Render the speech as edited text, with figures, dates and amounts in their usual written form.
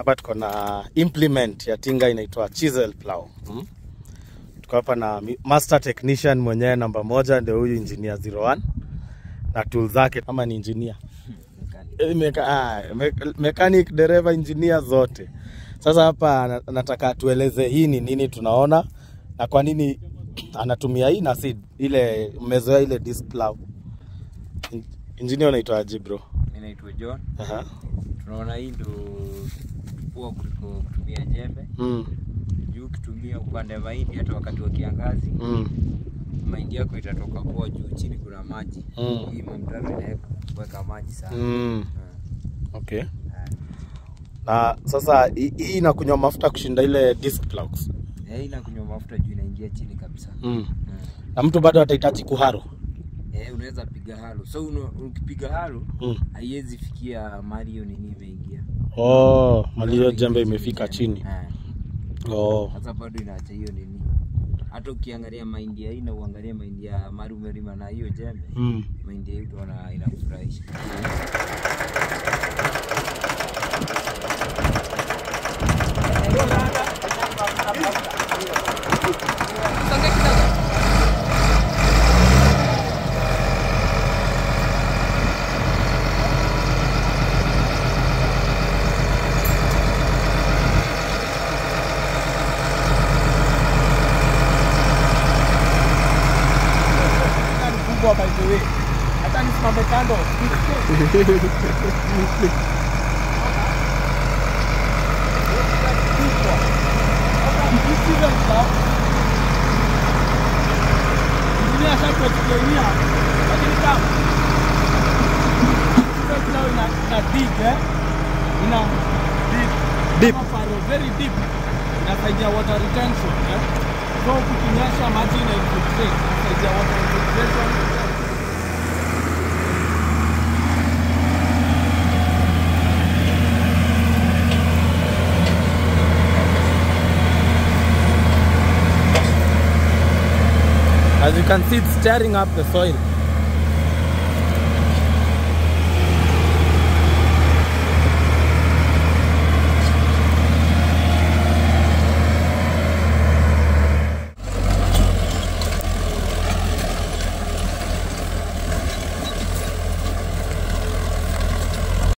Hapa tuko na implement ya tinga inaitwa chisel plow. Tuko hapa na master technician mwenyewe namba 1 ndio huyu engineer 01 na tools zake kama ni engineer. Mechanic, dereva, engineer zote. Sasa hapa nataka tueleze hii ni nini tunaona na kwa nini anatumia hii na si ile mmezoea ile disc plow. Engineer unaitwa aje bro? Naitwa John. Tunaona hii ndio poa kuliko kutumia jembe. Juu ukitumia upande mahindi hata wakati wa kiangazi. Mahindi yako itatoka poa juu chini kuna maji. Hii mtaro inaweka maji sana. Okay. Na sasa hii inakunywa mafuta kushinda ile disc plows. Hii inakunywa mafuta juu inaingia chini kabisa. Na mtu bado atahitaji kuharo. Unaweza piga halo. So ukipiga halo haiwezi fikia mahali hiyo nini imeingia. Mahali hiyo jembe imefika chini. Sasa bado inaacha hiyo nini. Hata ukiangalia mahindi hii na uangalie mahindi ya Marumerima na hiyo jembe, mahindi hii utaona inakufurahisha. By the way, hata nisimame kando. Dunia sasa tukienia. Lakini kama sasa ina deep ina deep very deep. Inasaidia water retention So kukinyesha maji na infiltrate, inasaidia water infiltration. As you can see, it's stirring up the soil.